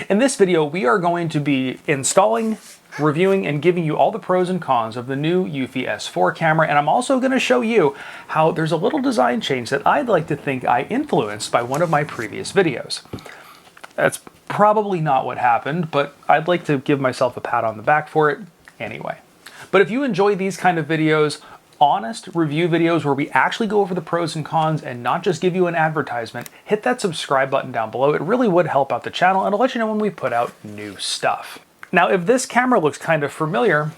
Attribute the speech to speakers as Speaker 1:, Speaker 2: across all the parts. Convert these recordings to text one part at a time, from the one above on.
Speaker 1: In this video, we are going to be installing, reviewing, and giving you all the pros and cons of the new EUFY S4 camera, and I'm also going to show you how there's a little design change that I'd like to think I influenced by one of my previous videos. That's probably not what happened, but I'd like to give myself a pat on the back for it anyway. But if you enjoy these kind of videos, honest review videos where we actually go over the pros and cons and not just give you an advertisement, hit that subscribe button down below. It really would help out the channel and it'll let you know when we put out new stuff. Now, if this camera looks kind of familiar,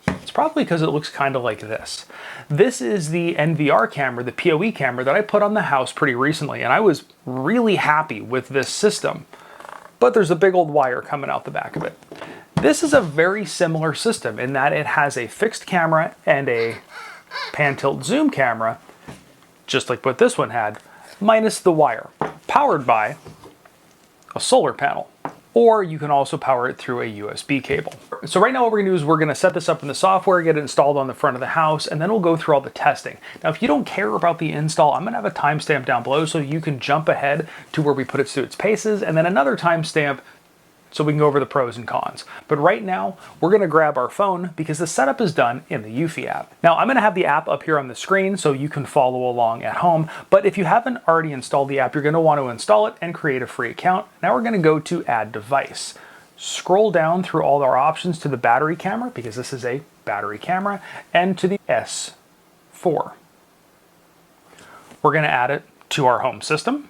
Speaker 1: it's probably because it looks kind of like this. This is the NVR camera, the PoE camera that I put on the house pretty recently, and I was really happy with this system. But there's a big old wire coming out the back of it. This is a very similar system in that it has a fixed camera and a pan tilt zoom camera, just like what this one had, minus the wire, powered by a solar panel. Or you can also power it through a USB cable. So right now what we're gonna do is we're gonna set this up in the software, get it installed on the front of the house, and then we'll go through all the testing. Now, if you don't care about the install, I'm gonna have a timestamp down below so you can jump ahead to where we put it through its paces, and then another timestamp so we can go over the pros and cons. But right now, we're gonna grab our phone because the setup is done in the EUFY app. Now, I'm gonna have the app up here on the screen so you can follow along at home, but if you haven't already installed the app, you're gonna wanna install it and create a free account. Now we're gonna go to Add Device. Scroll down through all our options to the battery camera, because this is a battery camera, and to the S4. We're gonna add it to our home system.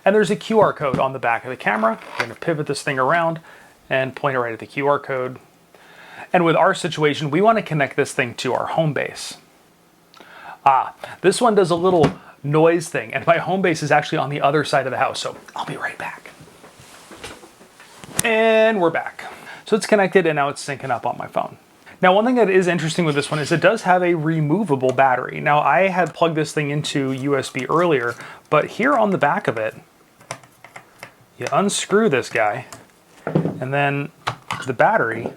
Speaker 1: And there's a QR code on the back of the camera. We're going to pivot this thing around and point it right at the QR code. And with our situation, we want to connect this thing to our home base. This one does a little noise thing, and my home base is actually on the other side of the house, so I'll be right back. And we're back. So it's connected, and now it's syncing up on my phone. Now, one thing that is interesting with this one is it does have a removable battery. Now, I had plugged this thing into USB earlier, but here on the back of it, you unscrew this guy, and then the battery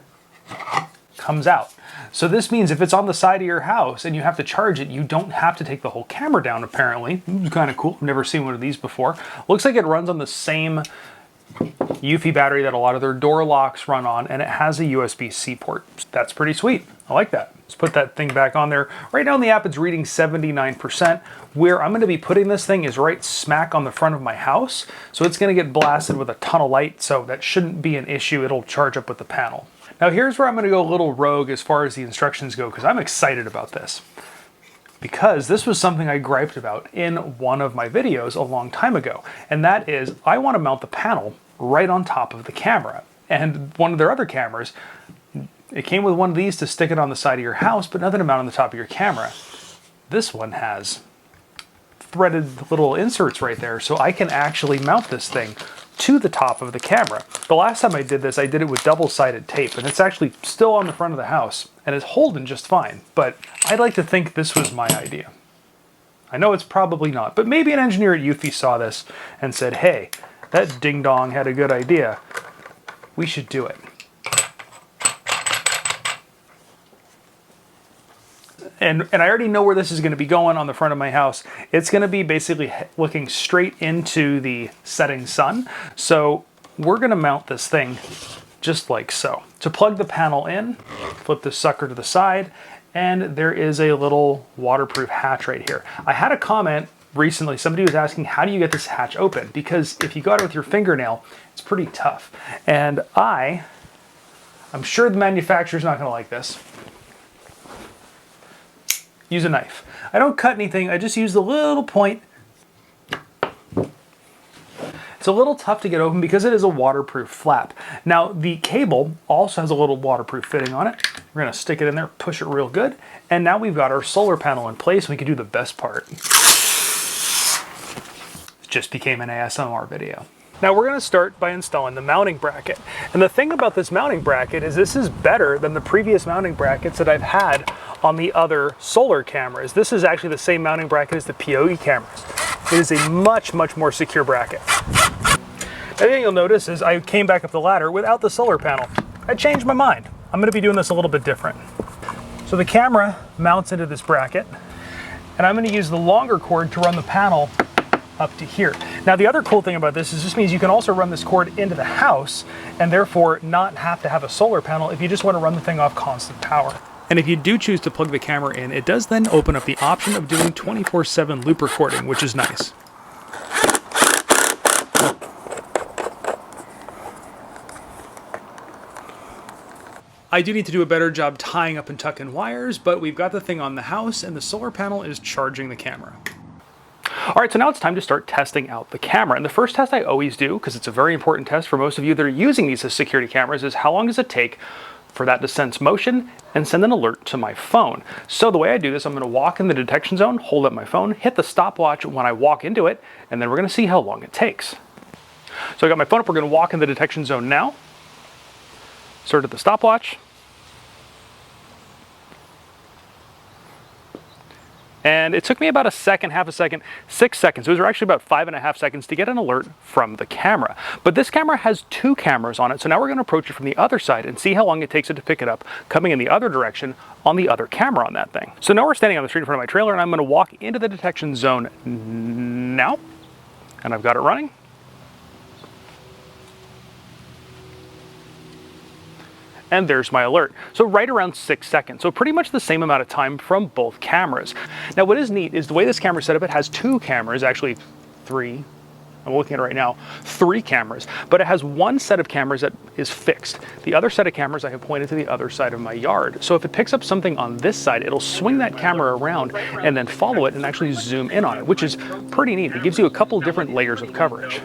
Speaker 1: comes out. So this means if it's on the side of your house and you have to charge it, you don't have to take the whole camera down, apparently. It's kind of cool. I've never seen one of these before. Looks like it runs on the same EUFY battery that a lot of their door locks run on, and it has a USB-C port. That's pretty sweet. I like that. Let's put that thing back on there. Right now in the app, it's reading 79%. Where I'm gonna be putting this thing is right smack on the front of my house. So it's gonna get blasted with a ton of light, so that shouldn't be an issue. It'll charge up with the panel. Now here's where I'm gonna go a little rogue as far as the instructions go, because I'm excited about this. Because this was something I griped about in one of my videos a long time ago. And that is, I wanna mount the panel right on top of the camera. And one of their other cameras, it came with one of these to stick it on the side of your house, but nothing to mount on the top of your camera. This one has threaded little inserts right there, so I can actually mount this thing to the top of the camera. The last time I did this, I did it with double-sided tape, and it's actually still on the front of the house, and it's holding just fine, but I'd like to think this was my idea. I know it's probably not, but maybe an engineer at EUFY saw this and said, hey, that ding-dong had a good idea. We should do it. And I already know where this is going to be going on the front of my house. It's going to be basically looking straight into the setting sun. So we're going to mount this thing just like so. To plug the panel in, flip this sucker to the side, and there is a little waterproof hatch right here. I had a comment recently, somebody was asking, how do you get this hatch open? Because if you got it with your fingernail, it's pretty tough. And I'm sure the manufacturer's not going to like this. Use a knife. I don't cut anything, I just use the little point. It's a little tough to get open because it is a waterproof flap. Now, the cable also has a little waterproof fitting on it. We're gonna stick it in there, push it real good, and now we've got our solar panel in place, and we can do the best part. It just became an ASMR video. Now we're going to start by installing the mounting bracket. And the thing about this mounting bracket is this is better than the previous mounting brackets that I've had on the other solar cameras. This is actually the same mounting bracket as the PoE cameras. It is a much, much more secure bracket. The thing you'll notice is I came back up the ladder without the solar panel. I changed my mind. I'm going to be doing this a little bit different. So the camera mounts into this bracket, and I'm going to use the longer cord to run the panel up to here. Now the other cool thing about this is this means you can also run this cord into the house and therefore not have to have a solar panel if you just want to run the thing off constant power. And if you do choose to plug the camera in, it does then open up the option of doing 24/7 loop recording, which is nice. I do need to do a better job tying up and tucking wires, but we've got the thing on the house and the solar panel is charging the camera. All right, so now it's time to start testing out the camera. And the first test I always do, because it's a very important test for most of you that are using these as security cameras, is how long does it take for that to sense motion and send an alert to my phone. So the way I do this, I'm gonna walk in the detection zone, hold up my phone, hit the stopwatch when I walk into it, and then we're gonna see how long it takes. So I got my phone up, we're gonna walk in the detection zone now. Start at the stopwatch. And it took me about a second, half a second, 6 seconds. Those are actually about 5.5 seconds to get an alert from the camera. But this camera has 2 cameras on it, so now we're gonna approach it from the other side and see how long it takes it to pick it up coming in the other direction on the other camera on that thing. So now we're standing on the street in front of my trailer and I'm gonna walk into the detection zone now, and I've got it running. And there's my alert. So right around 6 seconds. So pretty much the same amount of time from both cameras. Now what is neat is the way this camera is set up, it has 2 cameras, actually 3. I'm looking at it right now, 3 cameras, but it has one set of cameras that is fixed. The other set of cameras I have pointed to the other side of my yard. So if it picks up something on this side, it'll swing that camera around and then follow it and actually zoom in on it, which is pretty neat. It gives you a couple different layers of coverage.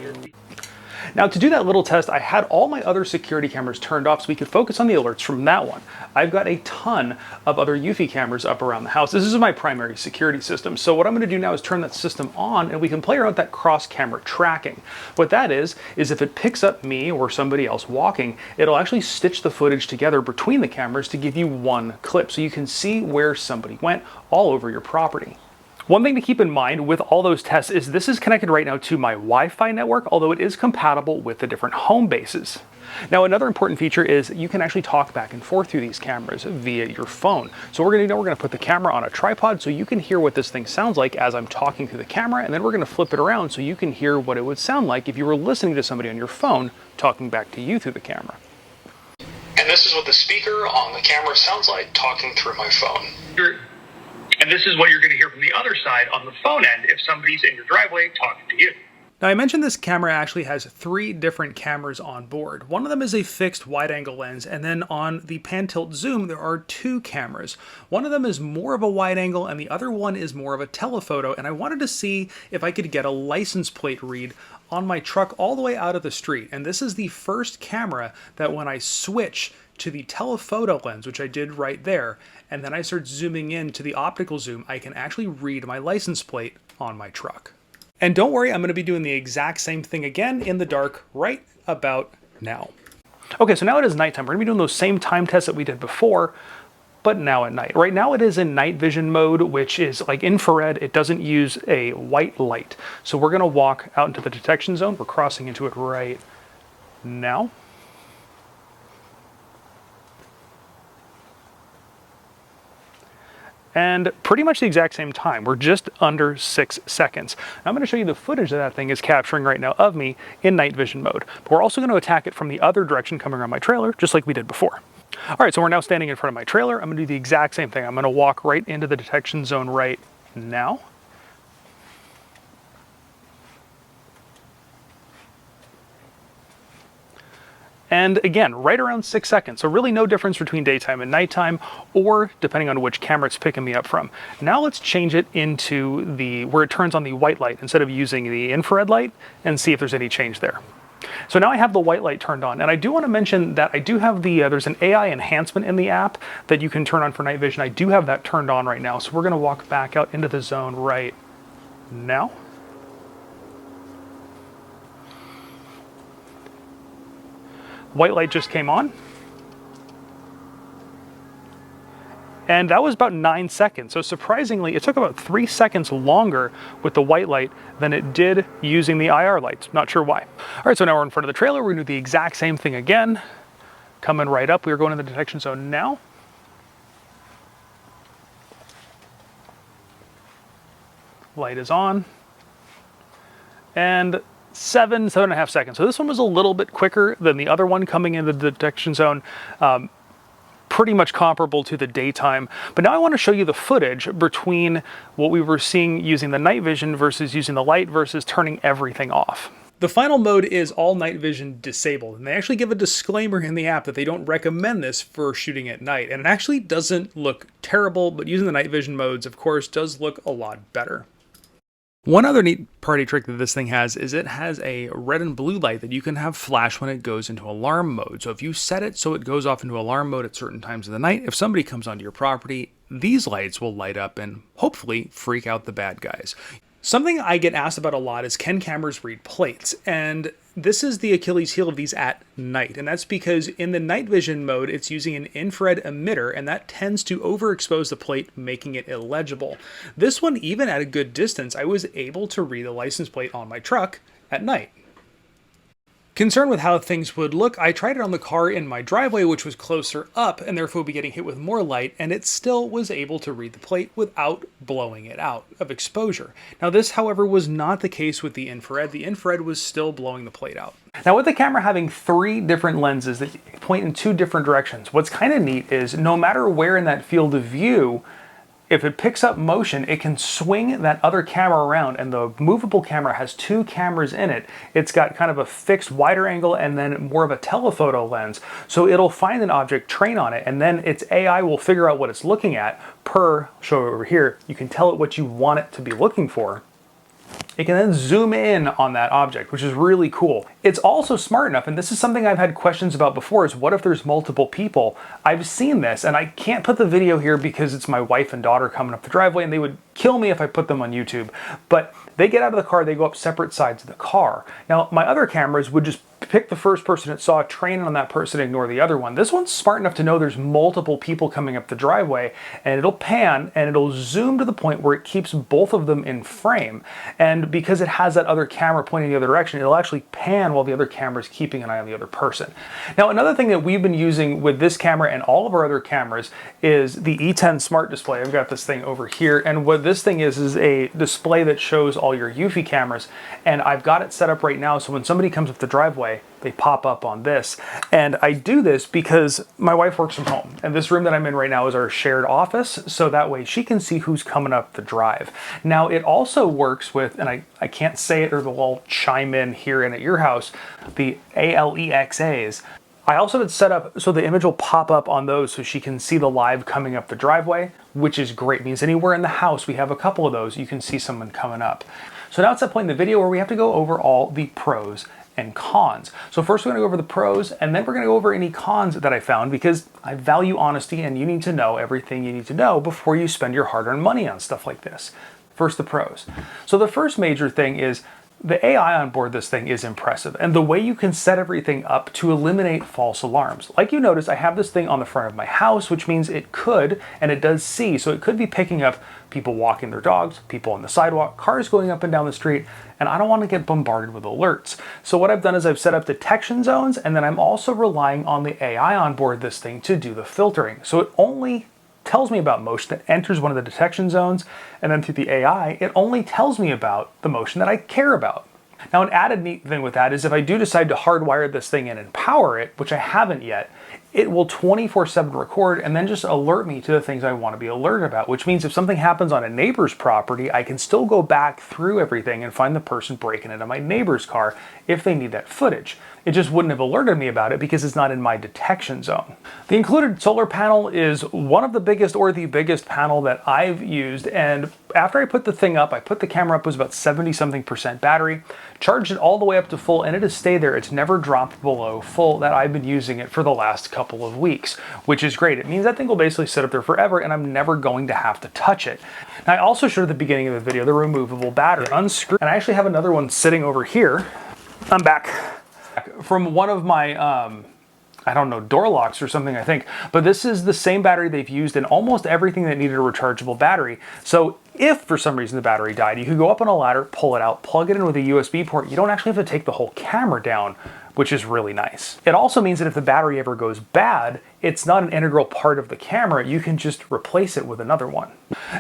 Speaker 1: Now to do that little test, I had all my other security cameras turned off so we could focus on the alerts from that one. I've got a ton of other EUFY cameras up around the house. This is my primary security system. So what I'm gonna do now is turn that system on and we can play around with that cross-camera tracking. What that is if it picks up me or somebody else walking, it'll actually stitch the footage together between the cameras to give you one clip so you can see where somebody went all over your property. One thing to keep in mind with all those tests is this is connected right now to my Wi-Fi network, although it is compatible with the different home bases. Now another important feature is you can actually talk back and forth through these cameras via your phone. So we're gonna put the camera on a tripod so you can hear what this thing sounds like as I'm talking through the camera, and then we're gonna flip it around so you can hear what it would sound like if you were listening to somebody on your phone talking back to you through the camera.
Speaker 2: And this is what the speaker on the camera sounds like talking through my phone. And this is what you're going to hear from the other side on the phone end if somebody's in your driveway talking to you.
Speaker 1: Now I mentioned this camera actually has 3 different cameras on board. One of them is a fixed wide angle lens, and then on the pan tilt zoom there are 2 cameras. One of them is more of a wide angle and the other one is more of a telephoto, and I wanted to see if I could get a license plate read on my truck all the way out of the street. And this is the first camera that when I switch to the telephoto lens, which I did right there, and then I start zooming in to the optical zoom, I can actually read my license plate on my truck. And don't worry, I'm gonna be doing the exact same thing again in the dark right about now. Okay, so now it is nighttime. We're gonna be doing those same time tests that we did before, but now at night. Right now it is in night vision mode, which is like infrared. It doesn't use a white light. So we're gonna walk out into the detection zone. We're crossing into it right now. And pretty much the exact same time. We're just under 6 seconds. Now I'm going to show you the footage that thing is capturing right now of me in night vision mode. But we're also going to attack it from the other direction coming around my trailer, just like we did before. All right, so we're now standing in front of my trailer. I'm going to do the exact same thing. I'm going to walk right into the detection zone right now. And again, right around 6 seconds. So really no difference between daytime and nighttime, or depending on which camera it's picking me up from. Now let's change it into where it turns on the white light instead of using the infrared light and see if there's any change there. So now I have the white light turned on, and I do want to mention that I do have there's an AI enhancement in the app that you can turn on for night vision. I do have that turned on right now. So we're going to walk back out into the zone right now. White light just came on. And that was about 9 seconds. So surprisingly, it took about 3 seconds longer with the white light than it did using the IR lights. Not sure why. All right, so now we're in front of the trailer. We're gonna do the exact same thing again. Coming right up, we're going in the detection zone now. Light is on. and 7.5 seconds. So this one was a little bit quicker than the other one coming into the detection zone. Pretty much comparable to the daytime. But now I want to show you the footage between what we were seeing using the night vision versus using the light versus turning everything off. The final mode is all night vision disabled, and they actually give a disclaimer in the app that they don't recommend this for shooting at night, and it actually doesn't look terrible, but using the night vision modes, of course, does look a lot better. One other neat party trick that this thing has is it has a red and blue light that you can have flash when it goes into alarm mode. So if you set it so it goes off into alarm mode at certain times of the night, if somebody comes onto your property, these lights will light up and hopefully freak out the bad guys. Something I get asked about a lot is, can cameras read plates? And this is the Achilles heel of these at night. And that's because in the night vision mode, it's using an infrared emitter, and that tends to overexpose the plate, making it illegible. This one, even at a good distance, I was able to read the license plate on my truck at night. Concerned with how things would look, I tried it on the car in my driveway, which was closer up and therefore would be getting hit with more light, and it still was able to read the plate without blowing it out of exposure. Now this, however, was not the case with the infrared. The infrared was still blowing the plate out. Now with the camera having 3 different lenses that point in 2 different directions, what's kind of neat is no matter where in that field of view, if it picks up motion, it can swing that other camera around, and the movable camera has 2 cameras in it. It's got kind of a fixed wider angle and then more of a telephoto lens. So it'll find an object, train on it, and then its AI will figure out what it's looking at per, show it over here, you can tell it what you want it to be looking for. It can then zoom in on that object, which is really cool. It's also smart enough, and this is something I've had questions about before, is what if there's multiple people? I've seen this, and I can't put the video here because it's my wife and daughter coming up the driveway, and they would kill me if I put them on YouTube. But they get out of the car, they go up separate sides of the car. Now, my other cameras would just pick the first person it saw, train on that person, ignore the other one. This one's smart enough to know there's multiple people coming up the driveway, and it'll pan and it'll zoom to the point where it keeps both of them in frame. And because it has that other camera pointing the other direction, it'll actually pan while the other camera is keeping an eye on the other person. Now, another thing that we've been using with this camera and all of our other cameras is the E10 Smart Display. I've got this thing over here, and what this thing is a display that shows all your EUFY cameras, and I've got it set up right now so when somebody comes up the driveway, they pop up on this. And I do this because my wife works from home, and this room that I'm in right now is our shared office, so that way she can see who's coming up the drive. Now it also works with, and I can't say it or they'll all chime in here and at your house, the ALEXAs. I also have it set up so the image will pop up on those so she can see the live coming up the driveway, which is great. It means anywhere in the house, we have a couple of those, you can see someone coming up. So now it's that point in the video where we have to go over all the pros and cons. So first we're gonna go over the pros, and then we're gonna go over any cons that I found, because I value honesty and you need to know everything you need to know before you spend your hard-earned money on stuff like this. First, the pros. So the first major thing is the AI on board this thing is impressive, and the way you can set everything up to eliminate false alarms. Like you notice, I have this thing on the front of my house, which means it could, and it does see, so it could be picking up people walking their dogs, people on the sidewalk, cars going up and down the street, and I don't want to get bombarded with alerts. So what I've done is I've set up detection zones, and then I'm also relying on the AI on board this thing to do the filtering. So it only tells me about motion that enters one of the detection zones, and then through the AI, it only tells me about the motion that I care about. Now, an added neat thing with that is if I do decide to hardwire this thing in and power it, which I haven't yet, it will 24/7 record and then just alert me to the things I want to be alerted about, which means if something happens on a neighbor's property, I can still go back through everything and find the person breaking into my neighbor's car if they need that footage. It just wouldn't have alerted me about it because it's not in my detection zone. The included solar panel is one of the biggest or the biggest panel that I've used, and after I put the thing up, I put the camera up, it was about 70-something% battery, charged it all the way up to full, and it has stayed there. It's never dropped below full. That I've been using it for the last couple of weeks, which is great. It means that thing will basically sit up there forever and I'm never going to have to touch it. Now, I also showed at the beginning of the video the removable battery. Unscrew, and I actually have another one sitting over here. I'm back from one of my I don't know, door locks or something, I think. But this is the same battery they've used in almost everything that needed a rechargeable battery. So if for some reason the battery died, you could go up on a ladder, pull it out, plug it in with a USB port. You don't actually have to take the whole camera down, which is really nice. It also means that if the battery ever goes bad, it's not an integral part of the camera. You can just replace it with another one.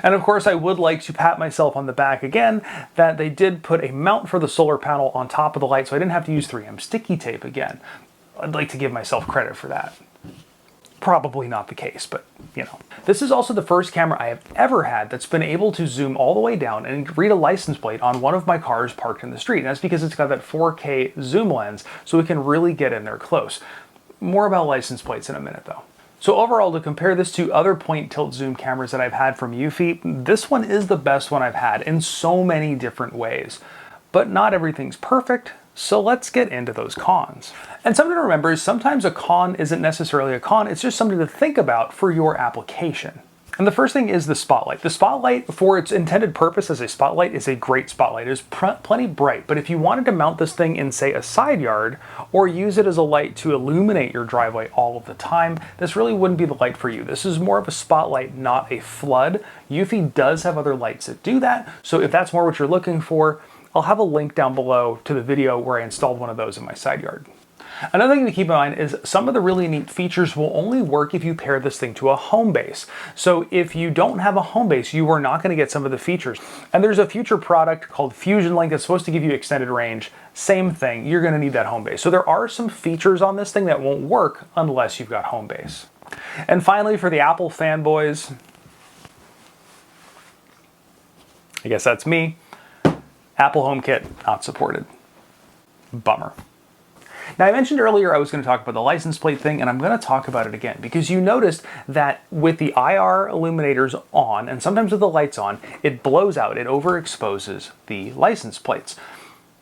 Speaker 1: And of course, I would like to pat myself on the back again that they did put a mount for the solar panel on top of the light, so I didn't have to use 3M sticky tape again. I'd like to give myself credit for that. Probably not the case, but you know. This is also the first camera I have ever had that's been able to zoom all the way down and read a license plate on one of my cars parked in the street. And that's because it's got that 4K zoom lens, so we can really get in there close. More about license plates in a minute though. So overall, to compare this to other point tilt zoom cameras that I've had from EUFY, this one is the best one I've had in so many different ways. But not everything's perfect, so let's get into those cons. And something to remember is sometimes a con isn't necessarily a con, it's just something to think about for your application. And the first thing is the spotlight. The spotlight, for its intended purpose as a spotlight, is a great spotlight. It is plenty bright, but if you wanted to mount this thing in, say, a side yard, or use it as a light to illuminate your driveway all of the time, this really wouldn't be the light for you. This is more of a spotlight, not a flood. EUFY does have other lights that do that, so if that's more what you're looking for, I'll have a link down below to the video where I installed one of those in my side yard. Another thing to keep in mind is some of the really neat features will only work if you pair this thing to a home base. So if you don't have a home base, you are not going to get some of the features. And there's a future product called Fusion Link that's supposed to give you extended range. Same thing, you're going to need that home base. So there are some features on this thing that won't work unless you've got home base. And finally, for the Apple fanboys, I guess that's me. Apple HomeKit not supported. Bummer. Now, I mentioned earlier I was going to talk about the license plate thing, and I'm going to talk about it again because you noticed that with the IR illuminators on, and sometimes with the lights on, it blows out, it overexposes the license plates.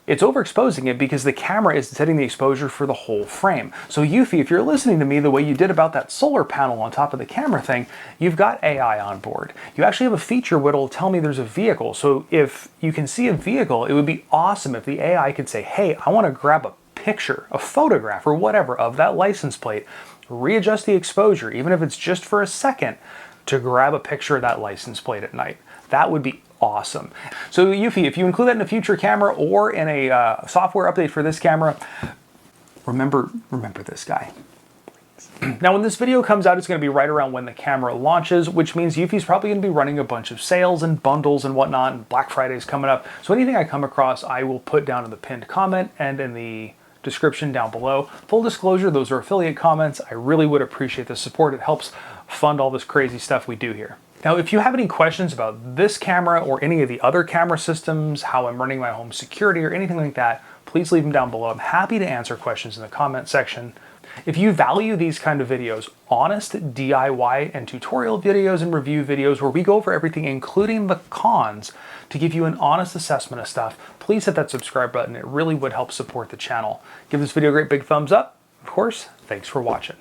Speaker 1: It's overexposing it because the camera is setting the exposure for the whole frame. So EUFY, if you're listening to me the way you did about that solar panel on top of the camera thing, you've got AI on board. You actually have a feature where it'll tell me there's a vehicle. So if you can see a vehicle, it would be awesome if the AI could say, hey, I want to grab a picture, a photograph or whatever of that license plate, readjust the exposure, even if it's just for a second, to grab a picture of that license plate at night. That would be awesome. So EUFY, if you include that in a future camera or in a software update for this camera, remember this guy. Now, when this video comes out, it's going to be right around when the camera launches, which means EUFY's probably going to be running a bunch of sales and bundles and whatnot, and Black Friday's coming up. So anything I come across, I will put down in the pinned comment and in the description down below. Full disclosure, those are affiliate comments. I really would appreciate the support. It helps fund all this crazy stuff we do here. Now, if you have any questions about this camera or any of the other camera systems, how I'm running my home security or anything like that, please leave them down below. I'm happy to answer questions in the comment section. If you value these kind of videos, honest DIY and tutorial videos and review videos where we go over everything, including the cons, to give you an honest assessment of stuff, please hit that subscribe button. It really would help support the channel. Give this video a great big thumbs up. Of course, thanks for watching.